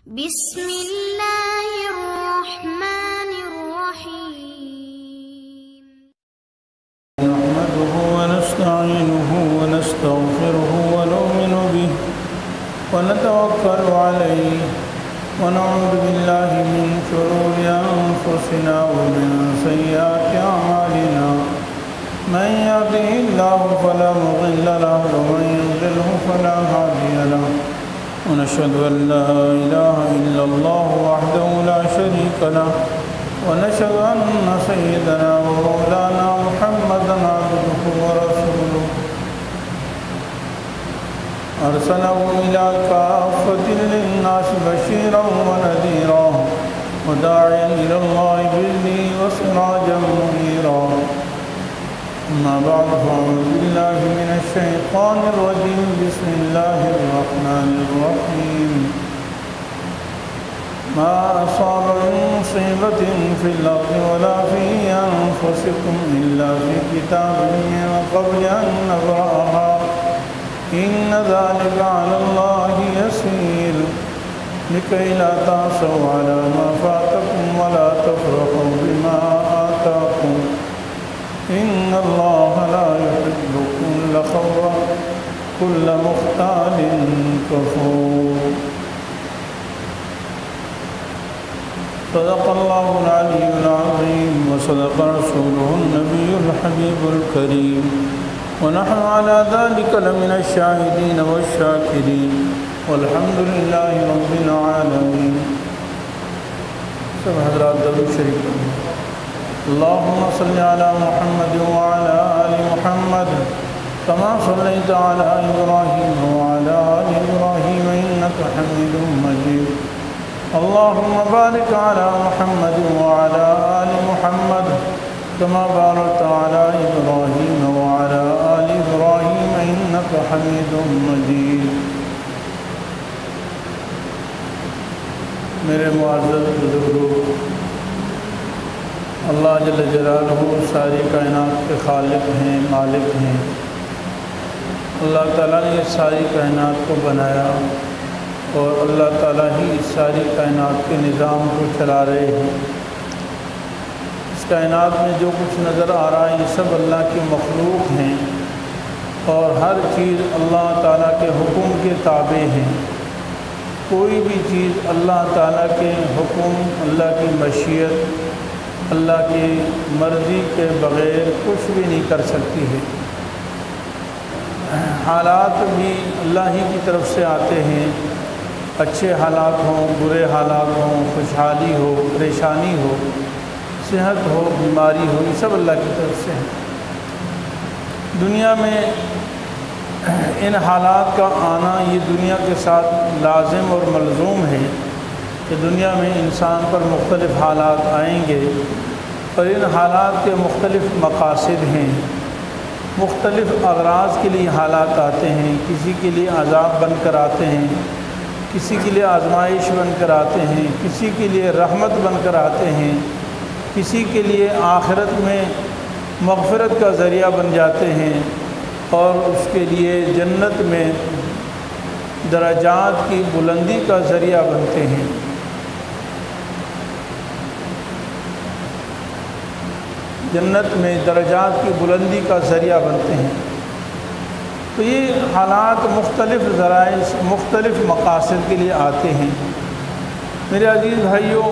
بسم اللہ الرحمن الرحیم نحمده ونستعينه ونستغفره ونؤمن به ونتوكل عليه ونعوذ بالله من شرور أنفسنا ومن سيئات أعمالنا من يهده الله فلا مضل له ومن يضلل فلا هادي له ونشهد أن لا إله إلا الله وحده لا شريك له ونشهد أن سيدنا ومولانا محمدا عبده ورسوله أرسله إلى كافة للناس بشيرا ونذيرا وداعيا إلى الله بإذنه وسراجا منيرا أما بعد فأعوذ بالله من الشيطان الرجيم بسم الله الرحمن الرحيم ما أصاب من مصيبة في الأرض ولا في أنفسكم إلا في كتاب من قبل أن نبرأها إن ذلك على الله يسير لكي لا تعصوا على ما فاتكم ولا تفرحوا بما آتاكم إن الله لا يحب كل مختال كفور صدق الله العلي العظيم وصدق رسوله النبي الحبيب الكريم ونحن على ذلك لمن الشاهدين والشاكرين والحمد لله رب العالمين. سب حضرات درود شریف اللهم صل على محمد وعلى آل محمد كما صليت على إبراهيم وعلى آل إبراهيم إنك حميد مجيد. اللهم بارك على محمد وعلى آل محمد كما باركت على إبراهيم وعلى آل إبراهيم إنك حميد مجيد. میرے معزز بزرگوں، اللہ جل جلالہ ساری کائنات کے خالق ہیں، مالک ہیں. اللہ تعالیٰ نے یہ ساری کائنات کو بنایا اور اللہ تعالیٰ ہی اس ساری کائنات کے نظام کو چلا رہے ہیں. اس کائنات میں جو کچھ نظر آ رہا ہے یہ سب اللہ کی مخلوق ہیں اور ہر چیز اللہ تعالیٰ کے حکم کے تابع ہے. کوئی بھی چیز اللہ تعالیٰ کے حکم، اللہ کی مشیت، اللہ کی مرضی کے بغیر کچھ بھی نہیں کر سکتی ہے. حالات بھی اللہ ہی کی طرف سے آتے ہیں، اچھے حالات ہوں، برے حالات ہوں، خوشحالی ہو، پریشانی ہو، صحت ہو، بیماری ہو، یہ سب اللہ کی طرف سے ہے. دنیا میں ان حالات کا آنا یہ دنیا کے ساتھ لازم اور ملزوم ہے کہ دنیا میں انسان پر مختلف حالات آئیں گے اور ان حالات کے مختلف مقاصد ہیں. مختلف اغراض کے لیے حالات آتے ہیں. کسی کے لیے عذاب بن کر آتے ہیں، کسی کے لیے آزمائش بن کر آتے ہیں، کسی کے لیے رحمت بن کر آتے ہیں، کسی کے لیے آخرت میں مغفرت کا ذریعہ بن جاتے ہیں اور اس کے لیے جنت میں درجات کی بلندی کا ذریعہ بنتے ہیں. جنت میں درجات کی بلندی کا ذریعہ بنتے ہیں. تو یہ حالات مختلف ذرائع، مختلف مقاصد کے لیے آتے ہیں. میرے عزیز بھائیوں،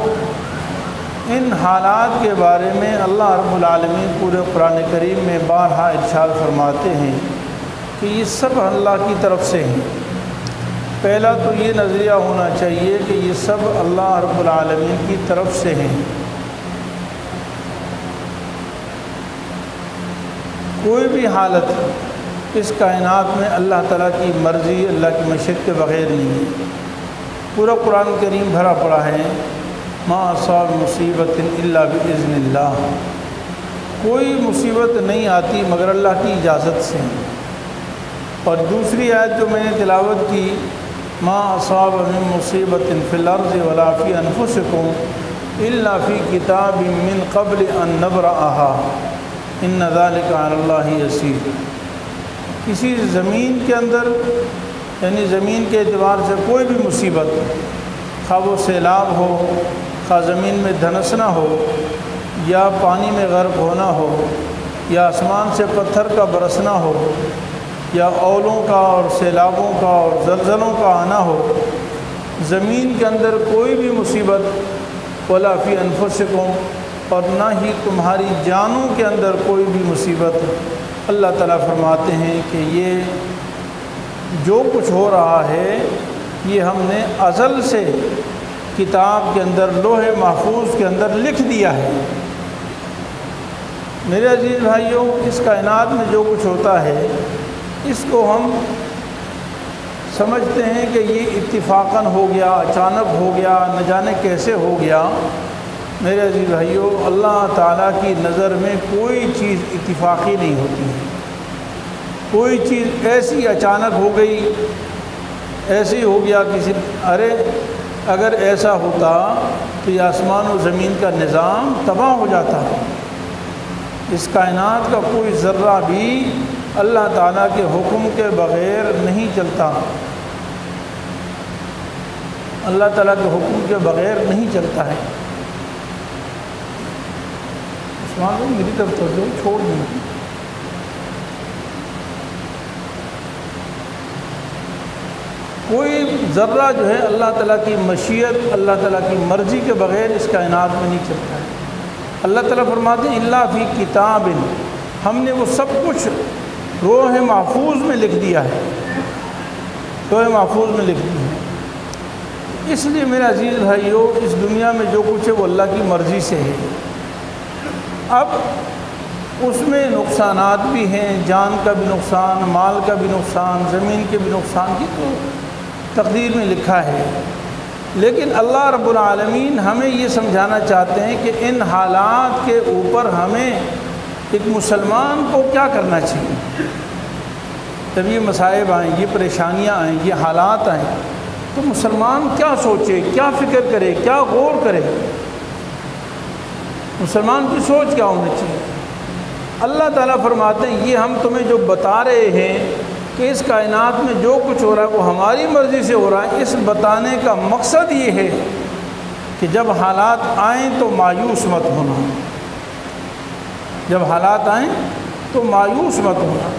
ان حالات کے بارے میں اللہ رب العالمین پورے قرآن کریم میں بارہا ارشاد فرماتے ہیں کہ یہ سب اللہ کی طرف سے ہیں. پہلا تو یہ نظریہ ہونا چاہیے کہ یہ سب اللہ رب العالمین کی طرف سے ہیں. کوئی بھی حالت اس کائنات میں اللہ تعالیٰ کی مرضی، اللہ کی مشیت کے بغیر نہیں ہے. پورا قرآن کریم بھرا پڑا ہے ما اصاب مصیبت الا باذن اللہ. کوئی مصیبت نہیں آتی مگر اللہ کی اجازت سے. اور دوسری آیت جو میں نے تلاوت کی، ما اصاب من مصیبت فی الارض ولا فی انفسکم الا فی کتاب من قبل ان نبرأها ان ذلک علی اللہ یسیر. کسی زمین کے اندر یعنی زمین کے اعتبار سے کوئی بھی مصیبت خواہ وہ سیلاب ہو، خواہ زمین میں دھنسنا ہو، یا پانی میں غرق ہونا ہو، یا آسمان سے پتھر کا برسنا ہو، یا اولوں کا اور سیلابوں کا اور زلزلوں کا آنا ہو، زمین کے اندر کوئی بھی مصیبت، ولا فی انفسکم، اور نہ ہی تمہاری جانوں کے اندر کوئی بھی مصیبت، اللہ تعالیٰ فرماتے ہیں کہ یہ جو کچھ ہو رہا ہے یہ ہم نے ازل سے کتاب کے اندر، لوح محفوظ کے اندر لکھ دیا ہے۔ میرے عزیز بھائیوں، اس کائنات میں جو کچھ ہوتا ہے اس کو ہم سمجھتے ہیں کہ یہ اتفاقاً ہو گیا، اچانک ہو گیا، نہ جانے کیسے ہو گیا۔ میرے عزیز بھائیوں، اللہ تعالیٰ کی نظر میں کوئی چیز اتفاقی نہیں ہوتی ہے۔ کوئی چیز ایسی اچانک ہو گئی، ایسے ہی ہو گیا کسی، ارے اگر ایسا ہوتا تو یہ آسمان و زمین کا نظام تباہ ہو جاتا ہے۔ اس کائنات کا کوئی ذرہ بھی اللہ تعالیٰ کے حکم کے بغیر نہیں چلتا، اللہ تعالیٰ کے حکم کے بغیر نہیں چلتا ہے۔ عثمان بھائی میری طرف توجہ چھوڑ دیں۔ کوئی ذرہ جو ہے اللہ تعالیٰ کی مشیت، اللہ تعالیٰ کی مرضی کے بغیر اس کائنات میں نہیں چلتا ہے۔ اللہ تعالیٰ فرماتے ہیں الا فی کتاب، ہم نے وہ سب کچھ لوح محفوظ میں لکھ دیا ہے، لوح محفوظ میں لکھ دیا ہے۔ اس لیے میرے عزیز بھائیوں، اس دنیا میں جو کچھ ہے وہ اللہ کی مرضی سے ہے۔ اب اس میں نقصانات بھی ہیں، جان کا بھی نقصان، مال کا بھی نقصان، زمین کے بھی نقصان کی تو تقدیر میں لکھا ہے، لیکن اللہ رب العالمین ہمیں یہ سمجھانا چاہتے ہیں کہ ان حالات کے اوپر ہمیں ایک مسلمان کو کیا کرنا چاہیے۔ جب یہ مصائب آئیں، یہ پریشانیاں آئیں، یہ حالات آئیں، تو مسلمان کیا سوچے، کیا فکر کرے، کیا غور کرے، مسلمان کی سوچ کیا ہونی چاہیے۔ اللہ تعالیٰ فرماتے ہیں یہ ہم تمہیں جو بتا رہے ہیں کہ اس کائنات میں جو کچھ ہو رہا ہے وہ ہماری مرضی سے ہو رہا ہے، اس بتانے کا مقصد یہ ہے کہ جب حالات آئیں تو مایوس مت ہونا، جب حالات آئیں تو مایوس مت ہونا۔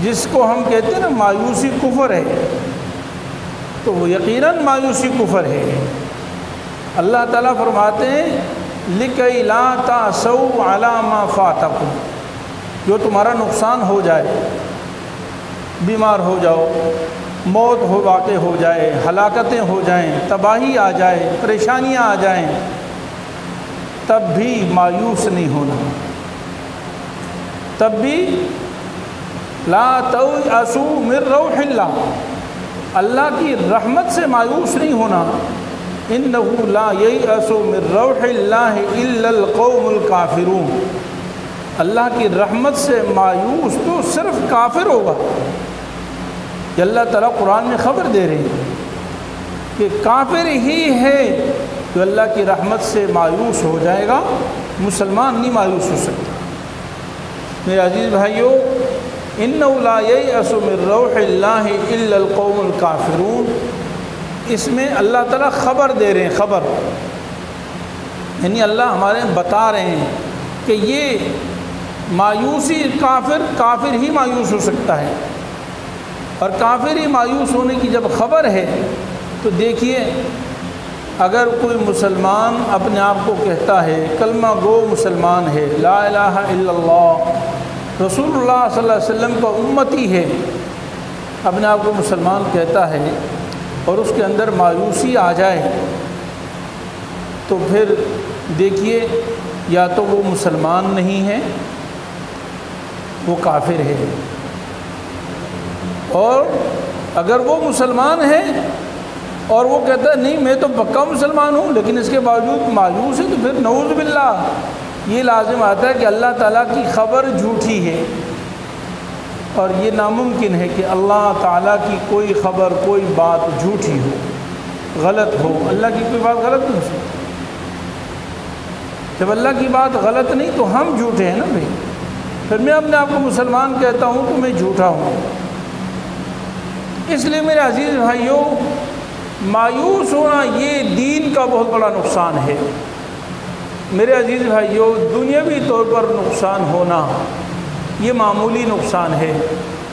جس کو ہم کہتے ہیں نا مایوسی کفر ہے، تو وہ یقیناً مایوسی کفر ہے۔ اللہ تعالیٰ فرماتے ہیں لِكَيْ لَا تَأْسَوْا عَلَىٰ مَا فَاتَكُمْ، جو تمہارا نقصان ہو جائے، بیمار ہو جاؤ، موت ہو واقع ہو جائے، ہلاکتیں ہو جائیں، تباہی آ جائے، پریشانیاں آ جائیں، تب بھی مایوس نہیں ہونا، تب بھی لا تَيْأَسُوا مِن رَوْحِ اللَّهِ، اللہ کی رحمت سے مایوس نہیں ہونا۔ إِنَّهُ لَا يَيْأَسُ مِن رَوْحِ اللَّهِ إِلَّا الْقَوْمُ الْكَافِرُونَ، اللہ کی رحمت سے مایوس تو صرف کافر ہوگا۔ کہ اللہ تعالیٰ قرآن میں خبر دے رہے ہیں کہ کافر ہی ہے جو اللہ کی رحمت سے مایوس ہو جائے گا، مسلمان نہیں مایوس ہو سکتا۔ میرے عزیز بھائیوں، إِنَّهُ لَا يَيْأَسُ مِن رَوْحِ اللَّهِ إِلَّا الْقَوْمُ الْكَافِرُونَ، اس میں اللہ تعالیٰ خبر دے رہے ہیں، خبر، یعنی اللہ ہمارے بتا رہے ہیں کہ یہ مایوسی کافر ہی مایوس ہو سکتا ہے، اور کافر ہی مایوس ہونے کی جب خبر ہے تو دیکھیے اگر کوئی مسلمان اپنے آپ کو کہتا ہے، کلمہ گو مسلمان ہے، لا الہ الا اللہ، رسول اللہ صلی اللہ علیہ وسلم کا امتی ہے، اپنے آپ کو مسلمان کہتا ہے، اور اس کے اندر مایوسی آ جائے تو پھر دیکھیے یا تو وہ مسلمان نہیں ہے، وہ کافر ہے، اور اگر وہ مسلمان ہے اور وہ کہتا ہے نہیں میں تو پکا مسلمان ہوں لیکن اس کے باوجود مایوس ہے، تو پھر نعوذ باللہ یہ لازم آتا ہے کہ اللہ تعالیٰ کی خبر جھوٹی ہے، اور یہ ناممکن ہے کہ اللہ تعالیٰ کی کوئی خبر، کوئی بات جھوٹی ہو، غلط ہو۔ اللہ کی کوئی بات غلط نہیں ہو سکتی۔ جب اللہ کی بات غلط نہیں تو ہم جھوٹے ہیں نا بھائی، پھر میں اپنے آپ کو مسلمان کہتا ہوں تو میں جھوٹا ہوں۔ اس لیے میرے عزیز بھائیوں، مایوس ہونا یہ دین کا بہت بڑا نقصان ہے میرے عزیز بھائیو۔ دنیاوی طور پر نقصان ہونا یہ معمولی نقصان ہے،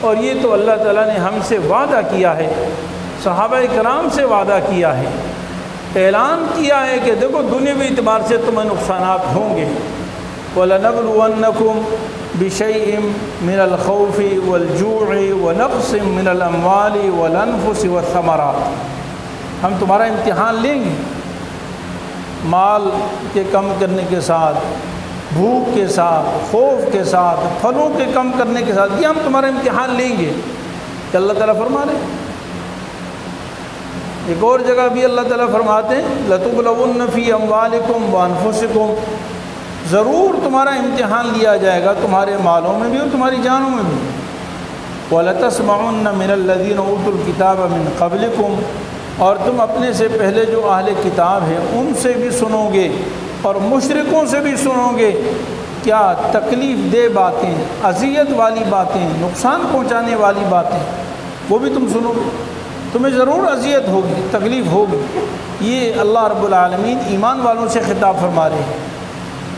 اور یہ تو اللہ تعالیٰ نے ہم سے وعدہ کیا ہے، صحابہ کرام سے وعدہ کیا ہے، اعلان کیا ہے کہ دیکھو دنیاوی اعتبار سے تمہیں نقصانات ہوں گے۔ وَلَنَبْلُوَنَّكُمْ بِشَيْءٍ مِّنَ الْخَوْفِ وَالْجُوعِ وَنَقْصٍ مِّنَ الْأَمْوَالِ وَالْأَنفُسِ وَالثَّمَرَاتِ، ہم تمہارا امتحان لیں گے، مال کے کم کرنے کے ساتھ، بھوک کے ساتھ، خوف کے ساتھ، پھلوں کے کم کرنے کے ساتھ، یہ ہم تمہارا امتحان لیں گے کہ اللہ تعالیٰ فرما رہے ہیں۔ ایک اور جگہ بھی اللہ تعالیٰ فرماتے ہیں لَتُبْلَوُنَّ فِي أَمْوَالِكُمْ وَأَنفُسِكُمْ، ضرور تمہارا امتحان لیا جائے گا تمہارے مالوں میں بھی اور تمہاری جانوں میں بھی۔ وَلَتَسْمَعُنَّ مِنَ الَّذِينَ أُوتُوا الْكِتَابَ مِنْ قَبْلِكُمْ، اور تم اپنے سے پہلے جو اہل کتاب ہیں ان سے بھی سنو گے اور مشرکوں سے بھی سنو گے، کیا تکلیف دہ باتیں، اذیت والی باتیں، نقصان پہنچانے والی باتیں، وہ بھی تم سنو گے، تمہیں ضرور اذیت ہوگی، تکلیف ہوگی۔ یہ اللہ رب العالمین ایمان والوں سے خطاب فرما رہے ہیں،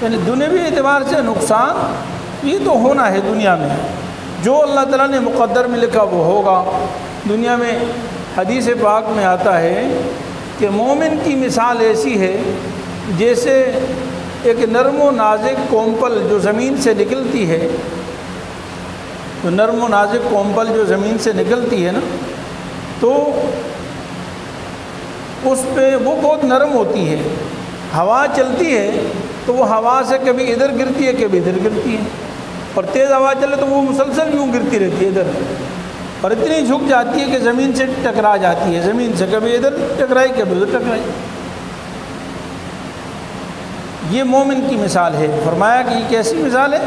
یعنی دنیاوی اعتبار سے نقصان یہ تو ہونا ہے دنیا میں، جو اللہ تعالیٰ نے مقدر میں لکھا وہ ہوگا۔ دنیا میں حدیث پاک میں آتا ہے کہ مومن کی مثال ایسی ہے جیسے ایک نرم و نازک کومپل جو زمین سے نکلتی ہے، تو نرم و نازک کومپل جو زمین سے نکلتی ہے نا، تو اس پہ وہ بہت نرم ہوتی ہے، ہوا چلتی ہے تو وہ ہوا سے کبھی ادھر گرتی ہے کبھی ادھر گرتی ہے، اور تیز ہوا چلے تو وہ مسلسل یوں گرتی رہتی ہے ادھر، اور اتنی جھک جاتی ہے کہ زمین سے ٹکرا جاتی ہے، زمین سے کبھی ادھر ٹکرائی کبھی ادھر ٹکرائی۔ یہ مومن کی مثال ہے۔ فرمایا کہ یہ کیسی مثال ہے،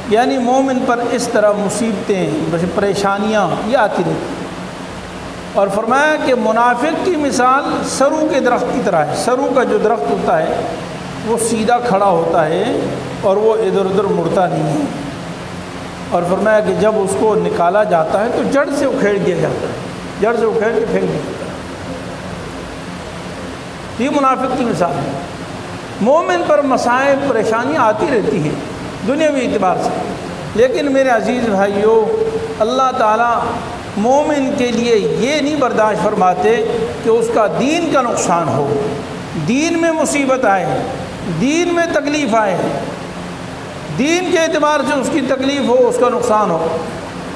یعنی مومن پر اس طرح مصیبتیں، پریشانیاں یہ آتی رہتی، اور فرمایا کہ منافق کی مثال سرو کے درخت کی طرح ہے۔ سرو کا جو درخت ہوتا ہے وہ سیدھا کھڑا ہوتا ہے اور وہ ادھر ادھر مڑتا نہیں ہے، اور فرمایا کہ جب اس کو نکالا جاتا ہے تو جڑ سے اکھیڑ دیا جاتا ہے، جڑ سے اکھیڑ کے پھینک دیا جاتا ہے۔ یہ منافق کی مثال ہے۔ مومن پر مسائب پریشانیاں آتی رہتی ہیں دنیاوی اعتبار سے، لیکن میرے عزیز بھائیوں، اللہ تعالیٰ مومن کے لیے یہ نہیں برداشت فرماتے کہ اس کا دین کا نقصان ہو، دین میں مصیبت آئے، دین میں تکلیف آئے، دین کے اعتبار سے اس کی تکلیف ہو، اس کا نقصان ہو۔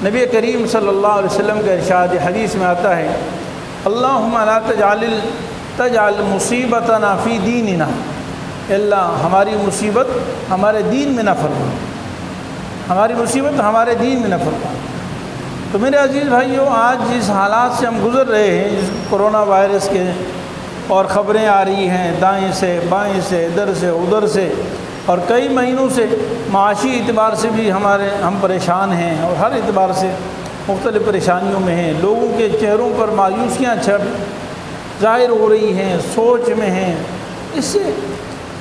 نبی کریم صلی اللہ علیہ وسلم کا ارشاد حدیث میں آتا ہے اللہم لا تجعل مصیبتنا فی دیننا، اللہ ہماری مصیبت ہمارے دین میں نہ فرما، ہماری مصیبت ہمارے دین میں نہ فرما۔ تو میرے عزیز بھائیوں، آج جس حالات سے ہم گزر رہے ہیں، جس کورونا وائرس کے، اور خبریں آ رہی ہیں دائیں سے بائیں سے ادھر سے ادھر سے، اور کئی مہینوں سے معاشی اعتبار سے بھی ہم پریشان ہیں، اور ہر اعتبار سے مختلف پریشانیوں میں ہیں، لوگوں کے چہروں پر مایوسیاں ظاہر ہو رہی ہیں، سوچ میں ہیں۔ اس سے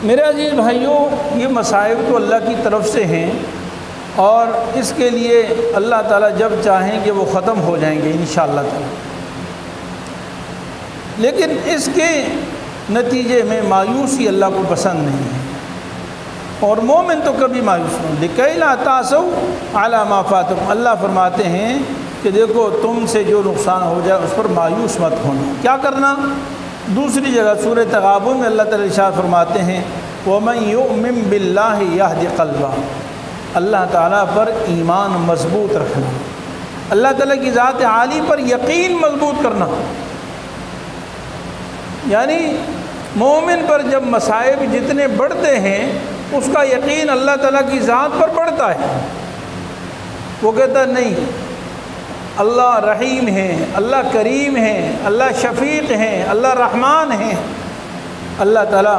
میرے عزیز بھائیوں، یہ مصائب تو اللہ کی طرف سے ہیں، اور اس کے لیے اللہ تعالیٰ جب چاہیں گے وہ ختم ہو جائیں گے انشاءاللہ تعالیٰ، لیکن اس کے نتیجے میں مایوسی اللہ کو پسند نہیں ہے، اور مومن تو کبھی مایوس نہیں۔ لِكَيْ لَا تَأْسَوْا عَلَىٰ مَا فَاتَكُمْ، اللہ فرماتے ہیں کہ دیکھو تم سے جو نقصان ہو جائے اس پر مایوس مت ہونا، کیا کرنا؟ دوسری جگہ سورہ تغابن میں اللہ تعالیٰ ارشاد فرماتے ہیں وَمَن يُؤْمِن بِاللَّهِ يَهْدِ قَلْبَهُ، اللہ تعالیٰ پر ایمان مضبوط رکھنا، اللہ تعالیٰ کی ذات عالی پر یقین مضبوط کرنا، یعنی مومن پر جب مصائب جتنے بڑھتے ہیں اس کا یقین اللہ تعالیٰ کی ذات پر بڑھتا ہے، وہ کہتا ہے نہیں، اللہ رحیم ہیں، اللہ کریم ہیں، اللہ شفیق ہیں، اللہ رحمان ہیں، اللہ تعالیٰ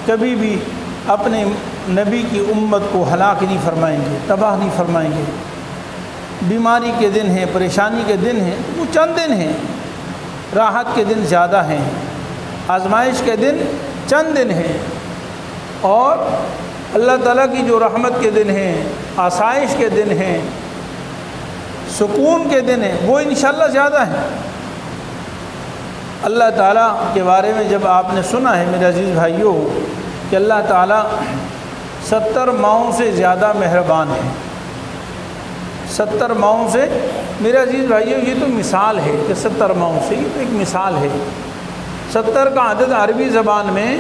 کبھی بھی اپنے نبی کی امت کو ہلاک نہیں فرمائیں گے، تباہ نہیں فرمائیں گے۔ بیماری کے دن ہیں، پریشانی کے دن ہیں، وہ چند دن ہیں، راحت کے دن زیادہ ہیں، آزمائش کے دن چند دن ہیں، اور اللہ تعالیٰ کی جو رحمت کے دن ہیں، آسائش کے دن ہیں، سکون کے دن ہیں، وہ انشاءاللہ زیادہ ہیں۔ اللہ تعالیٰ کے بارے میں جب آپ نے سنا ہے میرے عزیز بھائیوں کہ اللہ تعالیٰ 70 ماؤں سے زیادہ مہربان ہے، 70 ماؤں سے، میرے عزیز بھائیوں یہ تو مثال ہے کہ 70 ماؤں سے، یہ تو ایک مثال ہے۔ 70 کا عدد عربی زبان میں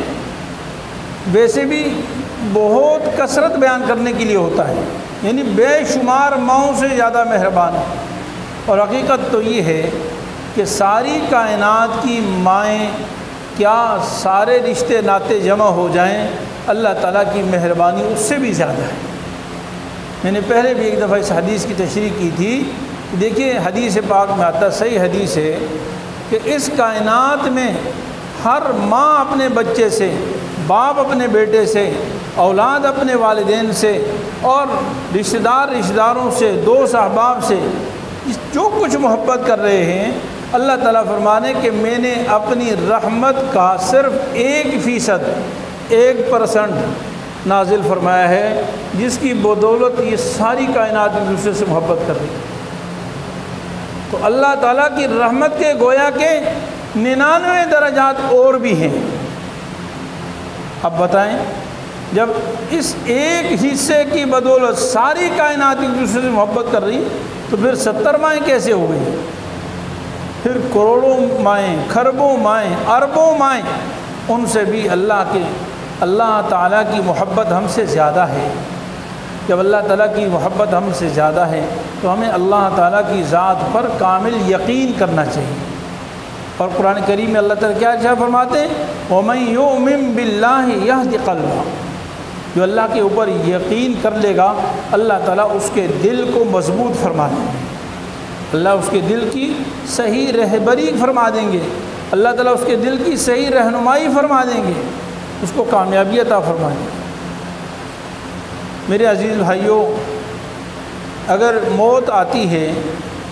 ویسے بھی بہت کثرت بیان کرنے کے لیے ہوتا ہے، یعنی بے شمار ماؤں سے زیادہ مہربان ہے۔ اور حقیقت تو یہ ہے کہ ساری کائنات کی مائیں کیا سارے رشتے ناتے جمع ہو جائیں، اللہ تعالیٰ کی مہربانی اس سے بھی زیادہ ہے۔ میں نے پہلے بھی ایک دفعہ اس حدیث کی تشریح کی تھی، دیکھیے حدیث پاک میں آتا، صحیح حدیث ہے کہ اس کائنات میں ہر ماں اپنے بچے سے، باپ اپنے بیٹے سے، اولاد اپنے والدین سے، اور رشتہ داروں سے، دوست احباب سے جو کچھ محبت کر رہے ہیں، اللہ تعالیٰ فرمانے کہ میں نے اپنی رحمت کا صرف 1% 1% نازل فرمایا ہے، جس کی بدولت یہ ساری کائنات ایک دوسرے سے محبت کر رہی ہے۔ تو اللہ تعالیٰ کی رحمت کے گویا کے 99 درجات اور بھی ہیں۔ اب بتائیں، جب اس ایک حصے کی بدولت ساری کائنات ایک دوسرے سے محبت کر رہی تو پھر 70 مائیں کیسے ہو گئی؟ پھر کروڑوں مائیں، کھربوں مائیں، اربوں مائیں، ان سے بھی اللہ تعالیٰ کی محبت ہم سے زیادہ ہے۔ جب اللہ تعالیٰ کی محبت ہم سے زیادہ ہے تو ہمیں اللہ تعالیٰ کی ذات پر کامل یقین کرنا چاہیے۔ اور قرآن کریم میں اللہ تعالیٰ کیا ارشاد فرماتے ہیں؟ وَمَن يُؤْمِن بِاللَّهِ يَهْدِ قَلْبَهُ، جو اللہ کے اوپر یقین کر لے گا اللہ تعالیٰ اس کے دل کو مضبوط فرما دیں گے، اللہ اس کے دل کی صحیح رہبری فرما دیں گے، اللہ تعالیٰ اس کے دل کی صحیح رہنمائی فرما دیں گے، اس کو کامیابی عطا فرما دیں گے۔ میرے عزیز بھائیوں، اگر موت آتی ہے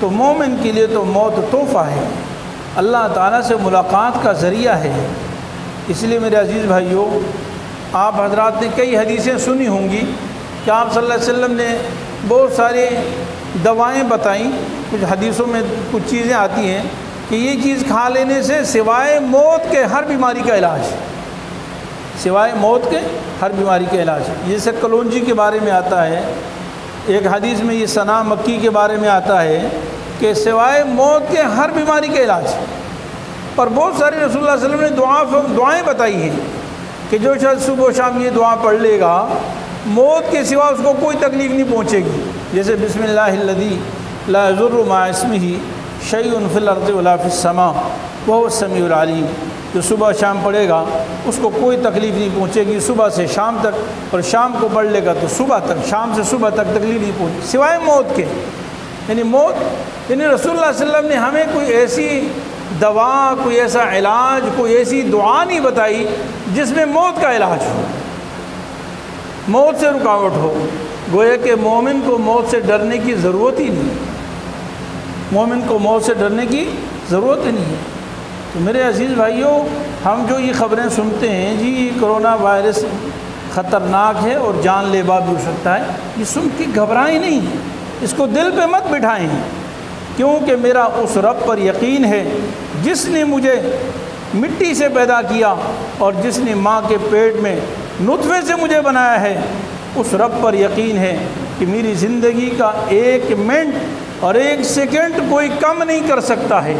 تو مومن کے لیے تو موت تحفہ ہے، اللہ تعالیٰ سے ملاقات کا ذریعہ ہے۔ اس لیے میرے عزیز بھائیوں، آپ حضرات نے کئی حدیثیں سنی ہوں گی کہ آپ صلی اللہ علیہ وسلم نے بہت سارے دوائیں بتائیں۔ کچھ حدیثوں میں کچھ چیزیں آتی ہیں کہ یہ چیز کھا لینے سے سوائے موت کے ہر بیماری کا علاج، سوائے موت کے ہر بیماری کا علاج۔ جیسے کلونجی کے بارے میں آتا ہے، ایک حدیث میں یہ سنا مکی کے بارے میں آتا ہے کہ سوائے موت کے ہر بیماری کا علاج۔ اور بہت سارے رسول اللہ صلی اللہ علیہ وسلم نے دعائیں بتائی ہیں کہ جو شخص صبح و شام یہ دعا پڑھ لے گا موت کے سوا اس کو کوئی تکلیف نہیں پہنچے گی۔ جیسے بسم اللہ الذی لا یضر مع اسمہ شیء فی الارض ولا فی السماء وہو السمیع العلیم، جو صبح شام پڑھے گا اس کو کوئی تکلیف نہیں پہنچے گی صبح سے شام تک، اور شام کو پڑھ لے گا تو صبح تک، شام سے صبح تک تکلیف نہیں پہنچے سوائے موت کے۔ یعنی موت، یعنی رسول اللہ صلی اللہ علیہ وسلم نے ہمیں کوئی ایسی دوا، کوئی ایسا علاج، کوئی ایسی دعا نہیں بتائی جس میں موت کا علاج ہو، موت سے رکاوٹ ہو۔ گویا کہ مومن کو موت سے ڈرنے کی ضرورت ہی نہیں، مومن کو موت سے ڈرنے کی ضرورت ہی نہیں ہے۔ تو میرے عزیز بھائیوں، ہم جو یہ خبریں سنتے ہیں جی یہ کرونا وائرس خطرناک ہے اور جان لیوا بھی ہو سکتا ہے، یہ سن کے گھبرائیں نہیں، اس کو دل پہ مت بٹھائیں، کیونکہ میرا اس رب پر یقین ہے جس نے مجھے مٹی سے پیدا کیا اور جس نے ماں کے پیٹ میں نطفے سے مجھے بنایا ہے، اس رب پر یقین ہے کہ میری زندگی کا 1 منٹ اور 1 سیکنڈ کوئی کم نہیں کر سکتا ہے۔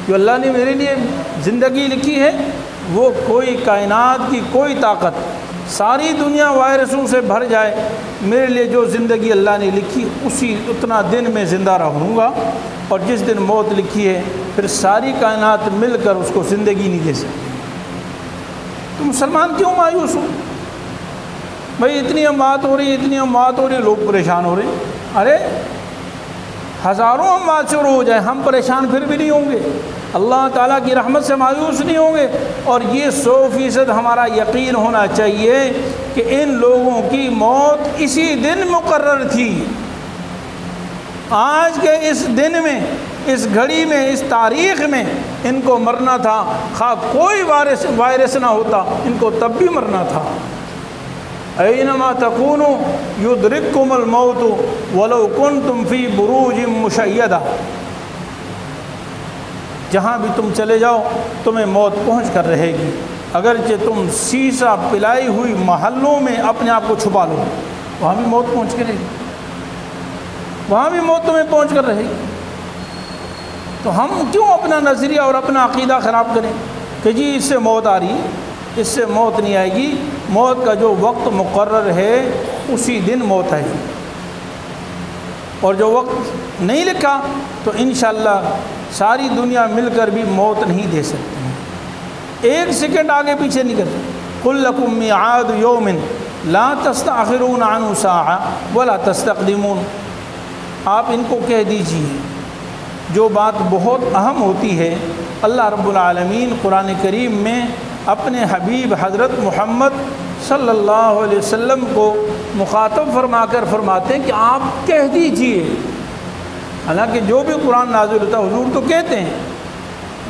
جو اللہ نے میرے لیے زندگی لکھی ہے وہ کوئی کائنات کی کوئی طاقت، ساری دنیا وائرسوں سے بھر جائے، میرے لیے جو زندگی اللہ نے لکھی اتنا دن میں زندہ رہوں گا، اور جس دن موت لکھی ہے پھر ساری کائنات مل کر اس کو زندگی نہیں دے سکتی۔ تو مسلمان کیوں مایوس ہو؟ بھائی اتنی اموات ہو رہی ہے، اتنی اموات ہو رہی ہے، لوگ پریشان ہو رہے ہیں۔ ارے ہزاروں اموات شروع ہو جائے ہم پریشان پھر بھی نہیں ہوں گے، اللہ تعالیٰ کی رحمت سے مایوس نہیں ہوں گے۔ اور یہ 100% ہمارا یقین ہونا چاہیے کہ ان لوگوں کی موت اسی دن مقرر تھی، آج کے اس دن میں، اس گھڑی میں، اس تاریخ میں ان کو مرنا تھا، خواہ کوئی وائرس نہ ہوتا ان کو تب بھی مرنا تھا۔ اینما تکونوا یدرککم الموت ولو کنتم فی بروج مشیدہ۔ جہاں بھی تم چلے جاؤ تمہیں موت پہنچ کر رہے گی، اگرچہ تم سیسا پلائی ہوئی محلوں میں اپنے آپ کو چھپا لو، وہاں بھی موت پہنچ کر رہے گی، وہاں بھی موت تمہیں پہنچ کر رہے گی۔ تو ہم کیوں اپنا نظریہ اور اپنا عقیدہ خراب کریں کہ جی اس سے موت آ رہی ہے، اس سے موت نہیں آئے گی، موت کا جو وقت مقرر ہے اسی دن موت آئے گی، اور جو وقت نہیں لکھا تو انشاءاللہ ساری دنیا مل کر بھی موت نہیں دے سکتی، ایک سیکنڈ آگے پیچھے نہیں کر سکتی۔ قُل لَكُم مِّيعَادُ يَوْمٍ لَا تَسْتَأْخِرُونَ عَنْهُ سَاعَةً وَلَا تَسْتَقْدِمُونَ، آپ ان کو کہہ دیجئے جو بات بہت اہم ہوتی ہے۔ اللہ رب العالمین قرآن کریم میں اپنے حبیب حضرت محمد صلی اللہ علیہ وسلم کو مخاطب فرما کر فرماتے ہیں کہ آپ کہہ دیجئے، حالانکہ جو بھی قرآن نازل ہوتا ہے حضور تو کہتے ہیں،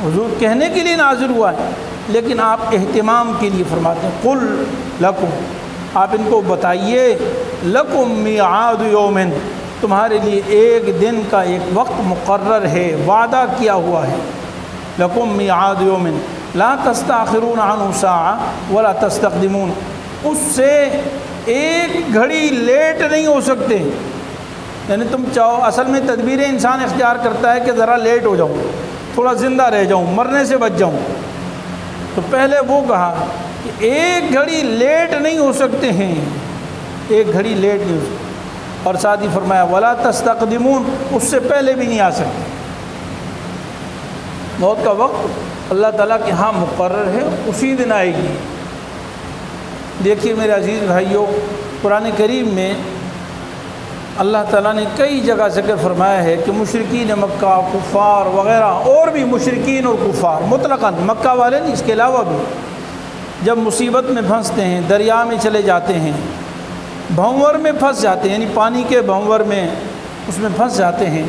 حضور کہنے کے لیے نازل ہوا ہے، لیکن آپ اہتمام کے لیے فرماتے ہیں۔ قل لکم، آپ ان کو بتائیے، لکم میعاد یومن، تمہارے لیے ایک دن کا ایک وقت مقرر ہے، وعدہ کیا ہوا ہے۔ لکم میعاد یومن لا تستاخرون عنہ ساعہ ولا تستقدمون، اس سے ایک گھڑی لیٹ نہیں ہو سکتے، یعنی تم چاہو، اصل میں تدبیر انسان اختیار کرتا ہے کہ ذرا لیٹ ہو جاؤں، تھوڑا زندہ رہ جاؤں، مرنے سے بچ جاؤں، تو پہلے وہ کہا کہ ایک گھڑی لیٹ نہیں ہو سکتے ہیں، ایک گھڑی لیٹ نہیں ہو سکتے، اور ساتھ ہی فرمایا ولا تستقدمون، اس سے پہلے بھی نہیں آ سکتے۔ موت کا وقت اللہ تعالیٰ کے ہاں مقرر ہے، اسی دن آئے گی۔ دیکھیے میرے عزیز بھائیوں، قرآن کریم میں اللہ تعالیٰ نے کئی جگہ ذکر فرمایا ہے کہ مشرکین مکہ، کفار وغیرہ، اور بھی مشرکین اور کفار مطلقاً، مکہ والے نہیں، اس کے علاوہ بھی جب مصیبت میں پھنستے ہیں، دریا میں چلے جاتے ہیں، بھنور میں پھنس جاتے ہیں، یعنی پانی کے بھنور میں اس میں پھنس جاتے ہیں،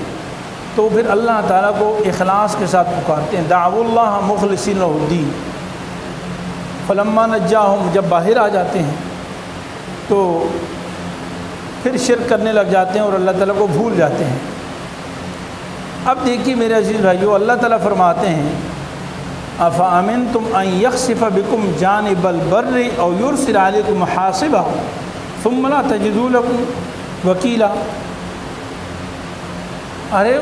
تو پھر اللہ تعالیٰ کو اخلاص کے ساتھ پکارتے ہیں، دعوا اللہ مخلصین لہ الدین، فلما نجاہم، جب باہر آ جاتے ہیں تو پھر شرک کرنے لگ جاتے ہیں اور اللہ تعالیٰ کو بھول جاتے ہیں۔ اب دیکھیے میرے عزیز بھائیو، اللہ تعالیٰ فرماتے ہیں أَفَأَمِنْتُمْ أَنْ يَخْسِفَ بِكُمْ جَانِبَ الْبَرِّ أَوْ يُرْسِلَ عَلَيْكُمْ حَاصِبًا ثُمَّ لَا تَجِدُوا لَكُمْ وَكِيلًا۔ ارے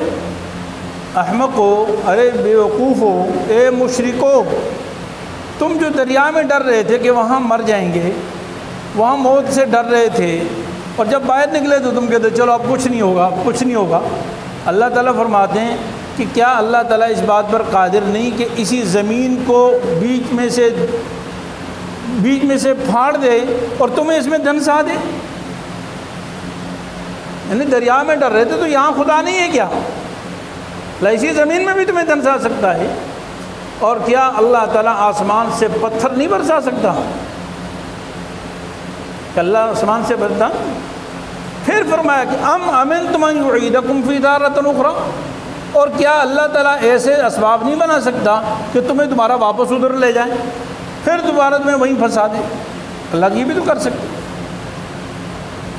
احمقو، ارے بیوقوفو، اے مشرکو، تم جو دریا میں ڈر رہے تھے کہ وہاں مر جائیں گے، وہاں موت سے ڈر رہے تھے، اور جب باہر نکلے تو تم کہتے چلو اب کچھ نہیں ہوگا، اب کچھ نہیں ہوگا۔ اللہ تعالیٰ فرماتے ہیں کہ کیا اللہ تعالیٰ اس بات پر قادر نہیں کہ اسی زمین کو بیچ میں سے پھاڑ دے اور تمہیں اس میں دھنسا دے؟ یعنی دریا میں ڈر رہے تھے تو یہاں خدا نہیں ہے کیا؟ اسی زمین میں بھی تمہیں دھنسا سکتا ہے، اور کیا اللہ تعالیٰ آسمان سے پتھر نہیں برسا سکتا؟ کہ اللہ آسمان سے برسا؟ پھر فرمایا کہ ام امنتم ان یعیدکم فی تارۃ اخری، اور کیا اللہ تعالیٰ ایسے اسباب نہیں بنا سکتا کہ تمہیں دوبارہ واپس ادھر لے جائیں، پھر دوبارہ تمہیں وہیں پھنسا دے؟ اللہ یہ بھی تو کر سکتے۔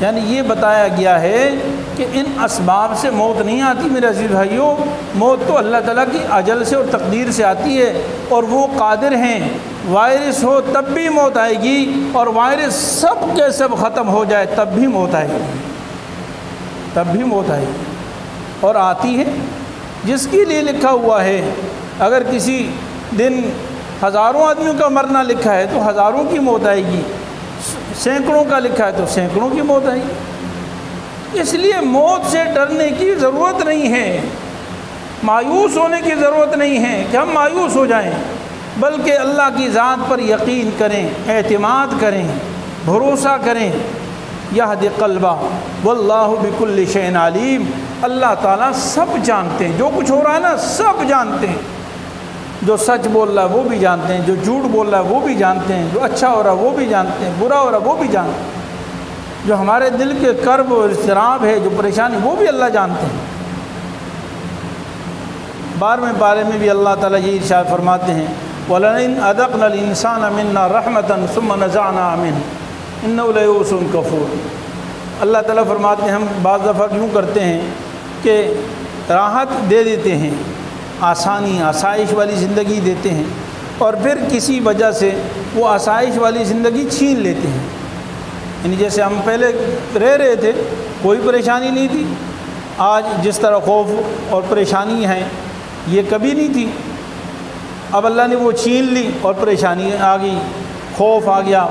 یعنی یہ بتایا گیا ہے کہ ان اسباب سے موت نہیں آتی میرے عزیز بھائیوں، موت تو اللہ تعالیٰ کی اجل سے اور تقدیر سے آتی ہے، اور وہ قادر ہیں، وائرس ہو تب بھی موت آئے گی، اور وائرس سب کے سب ختم ہو جائے تب بھی موت آئے گی، تب بھی موت آئے گی، اور آتی ہے جس کے لیے لکھا ہوا ہے۔ اگر کسی دن ہزاروں آدمیوں کا مرنا لکھا ہے تو ہزاروں کی موت آئے گی، سینکڑوں کا لکھا ہے تو سینکڑوں کی موت آئے گی۔ اس لیے موت سے ڈرنے کی ضرورت نہیں ہے، مایوس ہونے کی ضرورت نہیں ہے کہ ہم مایوس ہو جائیں، بلکہ اللہ کی ذات پر یقین کریں، اعتماد کریں، بھروسہ کریں۔ یہد قلبہ واللہ بکل شیء علیم، اللہ تعالیٰ سب جانتے ہیں، جو کچھ ہو رہا ہے نا سب جانتے ہیں، جو سچ بول رہا ہے وہ بھی جانتے ہیں، جو جھوٹ بول رہا ہے وہ بھی جانتے ہیں، جو اچھا ہو رہا ہے وہ بھی جانتے ہیں، برا ہو رہا ہے وہ بھی جانتے ہیں، جو ہمارے دل کے کرب اور اضطراب ہے، جو پریشانی، وہ بھی اللہ جانتے ہیں۔ 12ویں پارے میں بھی اللہ تعالیٰ یہ ارشاد فرماتے ہیں وَلَئِنْ أَذَقْنَا الْإِنسَانَ مِنَّا رَحْمَةً ثُمَّ نَزَعْنَاهَا مِنْهُ إِنَّهُ لَيَئُوسٌ كَفُورٌ۔ اللہ تعالیٰ فرماتے ہیں ہم بعض دفعہ یوں کرتے ہیں کہ راحت دے دیتے ہیں، آسانی آسائش والی زندگی دیتے ہیں اور پھر کسی وجہ سے وہ آسائش والی زندگی چھین لیتے ہیں. یعنی جیسے ہم پہلے رہ رہے تھے کوئی پریشانی نہیں تھی، آج جس طرح خوف اور پریشانی ہیں یہ کبھی نہیں تھی. اب اللہ نے وہ چھین لی اور پریشانی آ گئی، خوف آ گیا.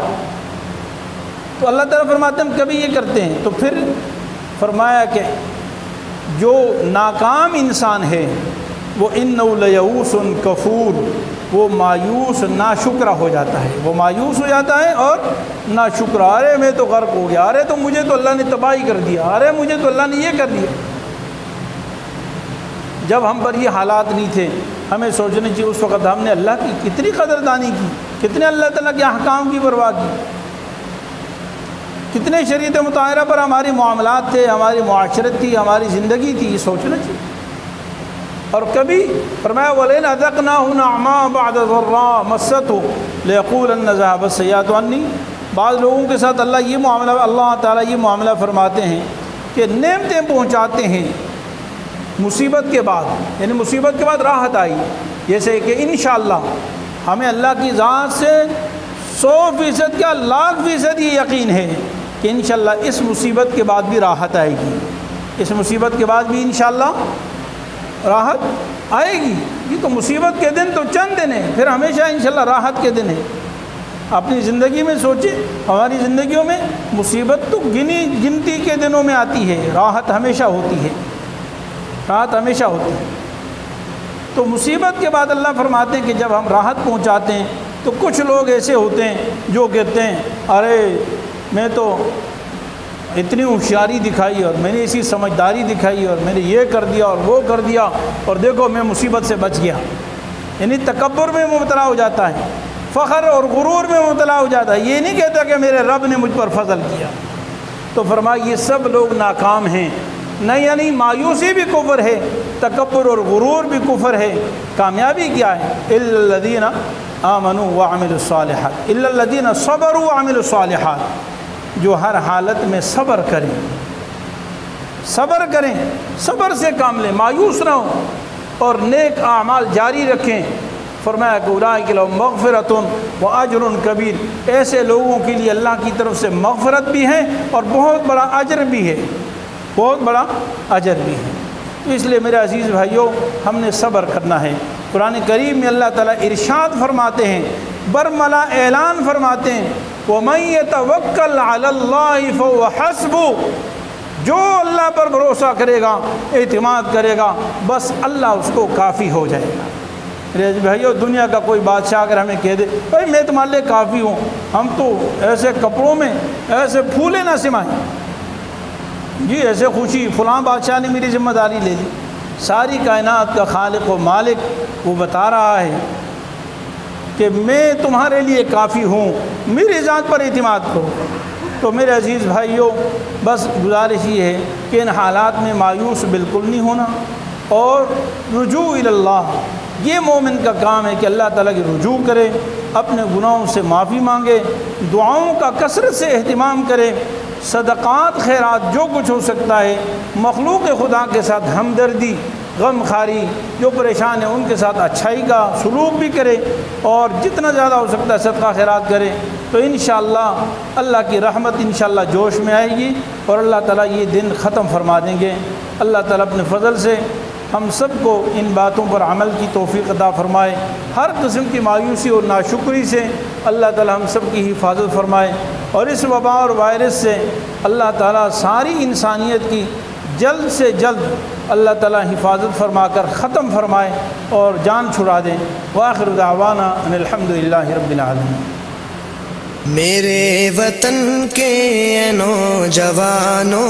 تو اللہ تعالیٰ فرماتے ہیں ہم کبھی یہ کرتے ہیں. تو پھر فرمایا کہ جو ناکام انسان ہے وہ اِنَّهُ لَيَئُوسٌ کفور، وہ مایوس ناشکرہ ہو جاتا ہے، وہ مایوس ہو جاتا ہے اور ناشکرہ. ارے میں تو غرق ہو گیا، ارے تو مجھے تو اللہ نے تباہی کر دیا، ارے مجھے تو اللہ نے یہ کر دیا. جب ہم پر یہ حالات نہیں تھے ہمیں سوچنا چاہیے اس وقت ہم نے اللہ کی کتنی قدردانی کی، کتنے اللہ تعالیٰ کے احکام کی پرواہ کی، کتنے شریعت مطہرہ پر ہماری معاملات تھے، ہماری معاشرت تھی، ہماری زندگی تھی. یہ سوچنا چاہیے. اور کبھی فرمایا وَلَئِنْ أَذَقْنَاهُ نَعْمَاءَ بَعْدَ ضَرَّاءٍ مَسَّتْهُ لَيَقُولَنَّ ذَهَبَ السَّيِّئَاتُ عَنِّي. بعض لوگوں کے ساتھ اللہ تعالیٰ یہ معاملہ فرماتے ہیں کہ نعمتیں پہنچاتے ہیں مصیبت کے بعد، یعنی مصیبت کے بعد راحت آئی. جیسے کہ انشاءاللہ ہمیں اللہ کی ذات سے 100% کیا 1,00,000% یہ یقین ہے کہ انشاءاللہ اس مصیبت کے بعد بھی راحت آئے گی، اس مصیبت کے بعد بھی انشاءاللہ راحت آئے گی. یہ تو مصیبت کے دن تو چند دن ہیں، پھر ہمیشہ انشاءاللہ راحت کے دن ہیں. اپنی زندگی میں سوچیں، ہماری زندگیوں میں مصیبت تو گنتی کے دنوں میں آتی ہے، راحت ہمیشہ ہوتی ہے، راحت ہمیشہ ہوتی ہے. تو مصیبت کے بعد اللہ فرماتے ہیں کہ جب ہم راحت پہنچاتے ہیں تو کچھ لوگ ایسے ہوتے ہیں جو کہتے ہیں ارے میں تو اتنی ہوشیاری دکھائی اور میں نے اسی سمجھداری دکھائی اور میں نے یہ کر دیا اور وہ کر دیا اور دیکھو میں مصیبت سے بچ گیا. یعنی تکبر میں مبتلا ہو جاتا ہے، فخر اور غرور میں مبتلا ہو جاتا ہے. یہ نہیں کہتا کہ میرے رب نے مجھ پر فضل کیا. تو فرمایا یہ سب لوگ ناکام ہیں. نہیں، یعنی مایوسی بھی کفر ہے، تکبر اور غرور بھی کفر ہے. کامیابی کیا ہے؟ الا الذین آمنوا وعملوا الصالحات، الا الذین صبروا وعملوا الصالحات. جو ہر حالت میں صبر کریں، صبر کریں، صبر سے کام لیں، مایوس نہ ہوں اور نیک اعمال جاری رکھیں. فرمایا کہ اولئک لہم مغفرۃ واجر کبیر. ایسے لوگوں کے لیے اللہ کی طرف سے مغفرت بھی ہے اور بہت بڑا اجر بھی ہے، بہت بڑا اجر بھی ہے. تو اس لیے میرے عزیز بھائیوں ہم نے صبر کرنا ہے. قرآن کریم میں اللہ تعالیٰ ارشاد فرماتے ہیں، برملا اعلان فرماتے ہیں وَمَن يَتَوَكَّلْ عَلَى اللَّهِ فَهُوَ حَسْبُهُ. جو اللہ پر بھروسہ کرے گا، اعتماد کرے گا، بس اللہ اس کو کافی ہو جائے گا. میرے بھائیو دنیا کا کوئی بادشاہ اگر ہمیں کہہ دے بھائی میں تمہارے لیے کافی ہوں، ہم تو ایسے کپڑوں میں ایسے پھولے نہ سمائیں، جی ایسے خوشی فلاں بادشاہ نے میری ذمہ داری لے لی. ساری کائنات کا خالق و مالک وہ بتا رہا ہے کہ میں تمہارے لیے کافی ہوں، میری ذات پر اعتماد کرو. تو میرے عزیز بھائیوں بس گزارش یہ ہے کہ ان حالات میں مایوس بالکل نہیں ہونا اور رجوع الی اللہ. یہ مومن کا کام ہے کہ اللہ تعالیٰ کی رجوع کرے، اپنے گناہوں سے معافی مانگے، دعاؤں کا کثرت سے اہتمام کرے، صدقات خیرات جو کچھ ہو سکتا ہے، مخلوق خدا کے ساتھ ہمدردی، غم خاری، جو پریشان ہیں ان کے ساتھ اچھائی کا سلوک بھی کرے اور جتنا زیادہ ہو سکتا ہے صدقہ خیرات کرے. تو انشاءاللہ اللہ کی رحمت انشاءاللہ جوش میں آئے گی اور اللہ تعالیٰ یہ دن ختم فرما دیں گے. اللہ تعالیٰ اپنے فضل سے ہم سب کو ان باتوں پر عمل کی توفیق عطا فرمائے. ہر قسم کی مایوسی اور ناشکری سے اللہ تعالیٰ ہم سب کی حفاظت فرمائے اور اس وبا اور وائرس سے اللہ تعالیٰ ساری انسانیت کی جلد سے جلد اللہ تعالیٰ حفاظت فرما کر ختم فرمائے اور جان چھڑا دیں. وآخر دعوانا ان الحمدللہ رب العالمین. میرے وطن کے نوجوانوں